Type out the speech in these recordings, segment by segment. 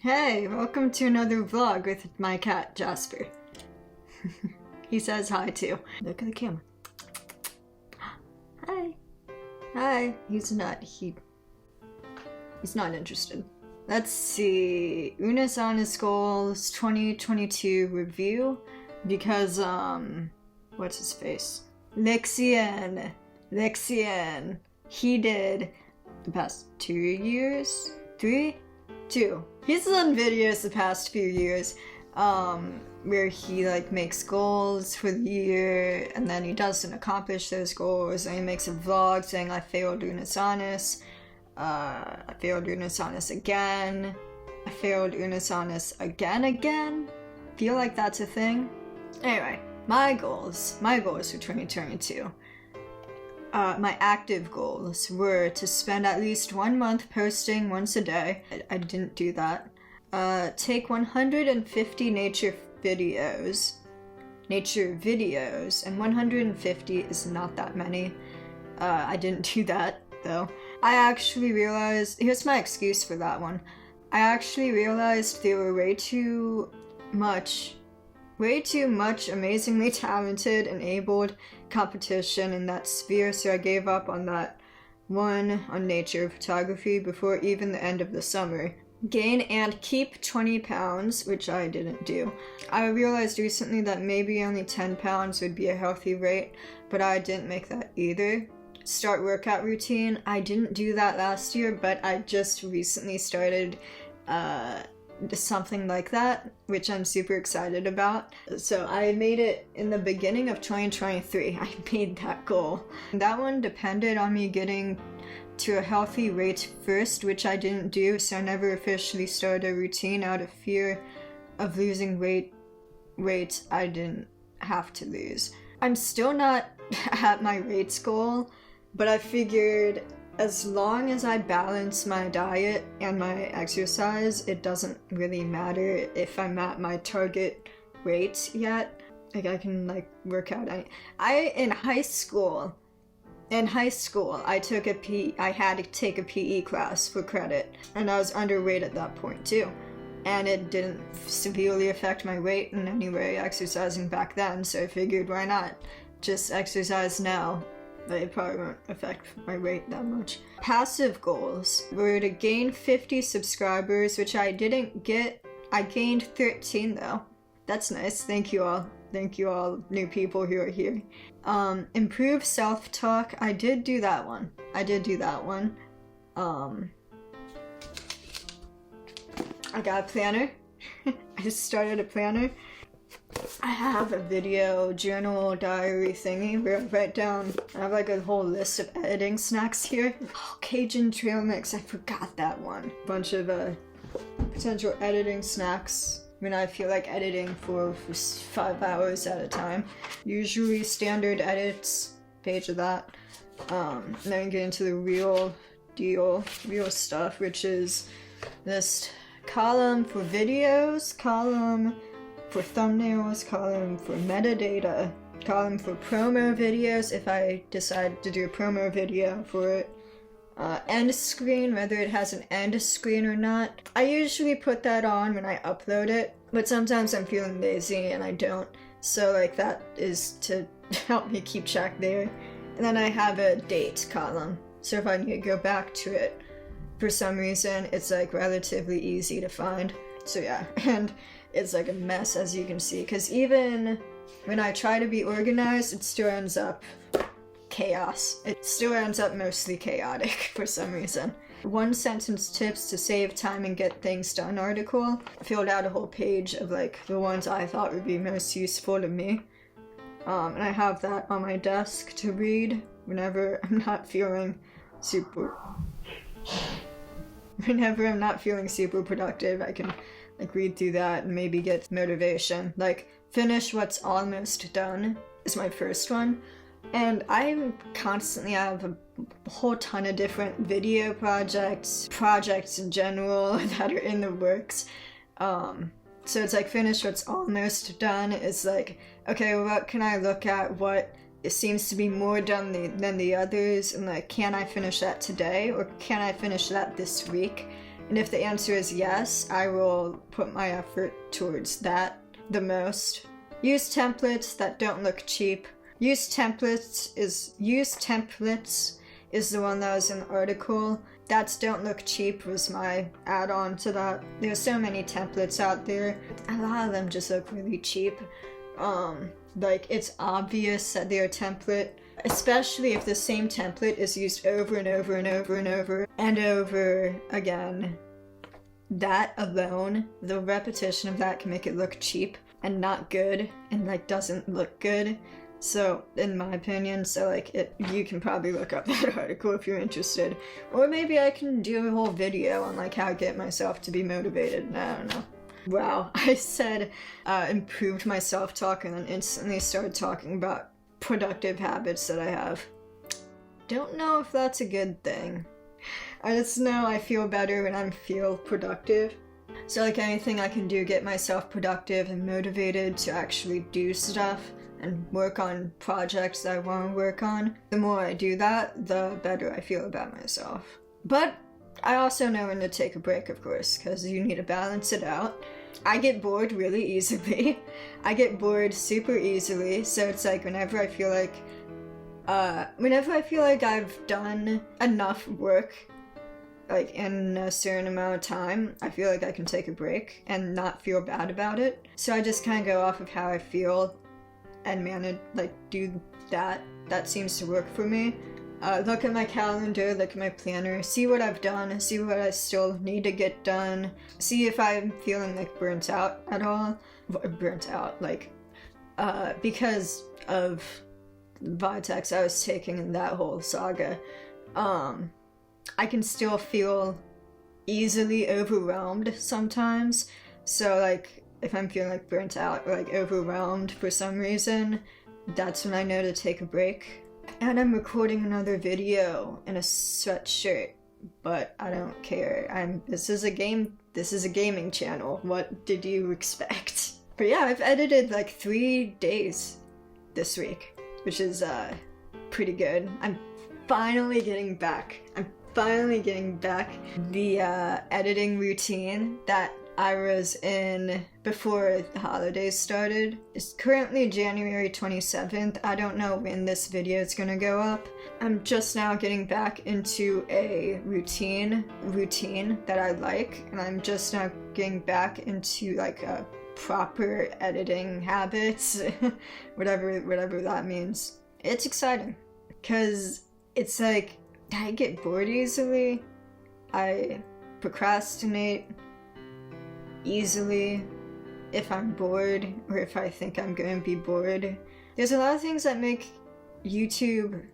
Hey, welcome to another vlog with my cat, Jasper. He says hi too. Look at the camera. Hi. Hi. He's not interested. Let's see. Unus Annus Goals 2022 review. Because, what's his face? Lixian. He did the past 2 years? 3? 2. He's done videos the past few years, where he makes goals for the year, and then he doesn't accomplish those goals, and he makes a vlog saying, I failed Unus Annus, I failed Unus Annus again, I failed Unus Annus again? Feel like that's a thing? Anyway, my goals for 2022. My active goals were to spend at least 1 month posting once a day. I didn't do that. Take 150 nature videos, and 150 is not that many. I didn't do that, though. I actually realized, here's my excuse for that one. I actually realized there were way too much amazingly talented and abled competition in that sphere, so I gave up on that one on nature photography before even the end of the summer. Gain and keep 20 pounds, which I didn't do. I realized recently that maybe only 10 pounds would be a healthy rate, but I didn't make that either. Start workout routine. I didn't do that last year, but I just recently started something like that, which I'm super excited about. So I made it in the beginning of 2023. I made that goal. That one depended on me getting to a healthy rate first, which I didn't do, so I never officially started a routine out of fear of losing weight I didn't have to lose. I'm still not at my rates goal, but I figured as long as I balance my diet and my exercise, it doesn't really matter if I'm at my target weight yet. I can work out. In high school, I had to take a PE class for credit, and I was underweight at that point too. And it didn't severely affect my weight in any way exercising back then, so I figured why not just exercise now. It probably won't affect my weight that much. Passive goals were to gain 50 subscribers, which I didn't get. I gained 13 though. That's nice. Thank you all. Thank you all new people who are here. Improve self-talk. I did do that one. I got a planner. I just started a planner. I have a video journal diary thingy where I write down, I have a whole list of editing snacks here. Oh, Cajun trail mix, I forgot that one. Bunch of potential editing snacks when I feel like editing for 5 hours at a time. Usually standard edits, page of that. And then get into the real stuff, which is this column for videos, column for thumbnails, column for metadata, column for promo videos if I decide to do a promo video for it, end screen, whether it has an end screen or not. I usually put that on when I upload it, but sometimes I'm feeling lazy and I don't, so that is to help me keep track there. And then I have a date column, so if I need to go back to it for some reason, it's relatively easy to find. So yeah, and it's a mess, as you can see, because even when I try to be organized, it still ends up chaos. It still ends up mostly chaotic for some reason. 1 sentence tips to save time and get things done article. I filled out a whole page of the ones I thought would be most useful to me. And I have that on my desk to read whenever I'm not feeling super productive. I can read through that and maybe get motivation. Finish what's almost done is my first one. And I constantly have a whole ton of different video projects in general that are in the works. So it's finish what's almost done is okay, what can I look at what it seems to be more done than the others, and can I finish that today, or can I finish that this week? And if the answer is yes, I will put my effort towards that the most. Use templates that don't look cheap. Use templates is the one that was in the article. That's don't look cheap was my add-on to that. There's so many templates out there. A lot of them just look really cheap. Like it's obvious that they're a template, especially if the same template is used over and over and over and over and over again. That alone, the repetition of that can make it look cheap and not good and like doesn't look good. So, in my opinion, you can probably look up that article if you're interested. Or maybe I can do a whole video on like how to get myself to be motivated. I don't know. Wow, I said improved my self-talk and then instantly started talking about productive habits that I have. Don't know if that's a good thing. I just know I feel better when I feel productive. So like anything I can do, get myself productive and motivated to actually do stuff and work on projects that I want to work on. The more I do that, the better I feel about myself. But I also know when to take a break, of course, because you need to balance it out. I get bored really easily. I get bored super easily, so it's like whenever I feel like I've done enough work, like in a certain amount of time, I feel like I can take a break and not feel bad about it. So I just kind of go off of how I feel and manage, like do that. That seems to work for me. Look at my calendar, look at my planner, see what I've done, see what I still need to get done, see if I'm feeling like burnt out at all. Burnt out, like, because of Vitex I was taking in that whole saga. I can still feel easily overwhelmed sometimes. So like, if I'm feeling like burnt out or like overwhelmed for some reason, that's when I know to take a break. And I'm recording another video in a sweatshirt, but I don't care. This is a gaming channel. What did you expect? But yeah, I've edited like 3 days this week, which is pretty good. I'm finally getting back. The editing routine that I was in before the holidays started. It's currently January 27th. I don't know when this video is gonna go up. I'm just now getting back into a routine that I like, and I'm just now getting back into like a proper editing habits, whatever that means. It's exciting, because it's like I get bored easily, I procrastinate easily if I'm bored or if I think I'm going to be bored. There's a lot of things that make YouTube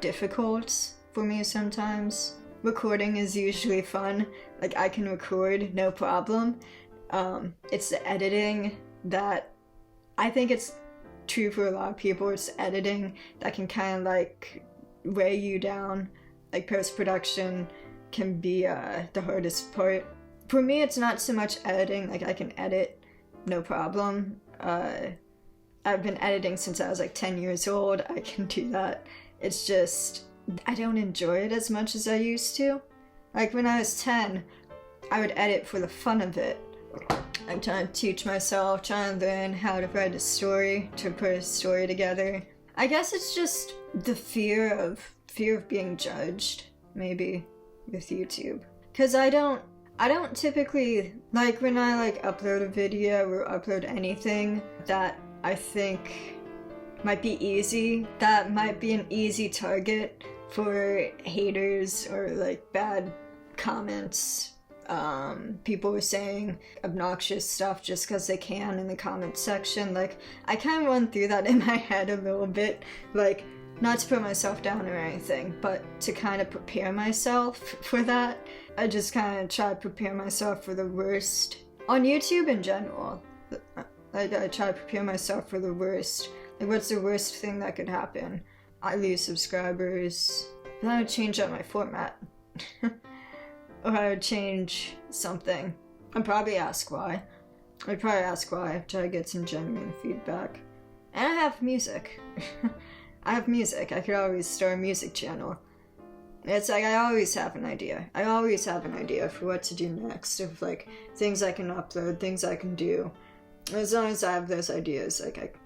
difficult for me sometimes. Recording is usually fun, like I can record no problem. It's the editing that I think it's true for a lot of people. It's the editing that can kind of like weigh you down. Like post-production can be the hardest part. For me, it's not so much editing, like I can edit, no problem. I've been editing since I was like 10 years old, I can do that. It's just, I don't enjoy it as much as I used to. Like when I was 10, I would edit for the fun of it. I'm trying to teach myself, trying to learn how to write a story, to put a story together. I guess it's just the fear of being judged, maybe, with YouTube. Cause I don't typically, like when I like upload a video or upload anything that I think might be easy, that might be an easy target for haters or like bad comments. People were saying obnoxious stuff just because they can in the comment section. Like, I kind of went through that in my head a little bit, like, not to put myself down or anything, but to kind of prepare myself for that. I just kind of try to prepare myself for the worst. On YouTube in general, I try to prepare myself for the worst. Like, what's the worst thing that could happen? I lose subscribers. Then I would change up my format. Or I would change something. I'd probably ask why. Try to get some genuine feedback. And I have music. I could always start a music channel. It's like I always have an idea. I always have an idea for what to do next, of like things I can upload, things I can do. As long as I have those ideas, like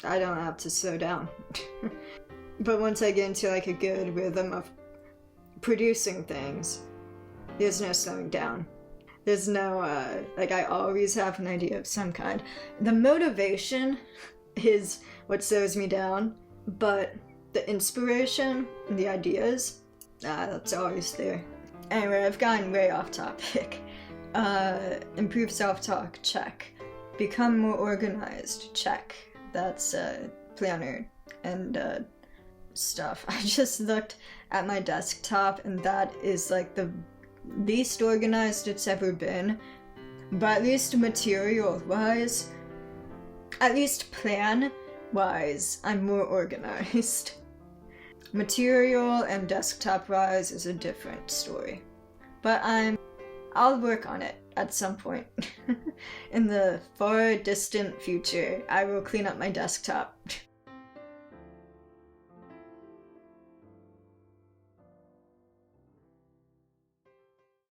I don't have to slow down. But once I get into like a good rhythm of producing things, there's no slowing down. There's no, like I always have an idea of some kind. The motivation is what slows me down, but the inspiration and the ideas, that's always there. Anyway, I've gotten way off topic. Improve self-talk, check. Become more organized, check. That's planner and stuff. I just looked at my desktop and that is like the least organized it's ever been. But at least material-wise, at least plan-wise, I'm more organized. Material and desktop-wise is a different story. But I'll work on it at some point. In the far distant future, I will clean up my desktop.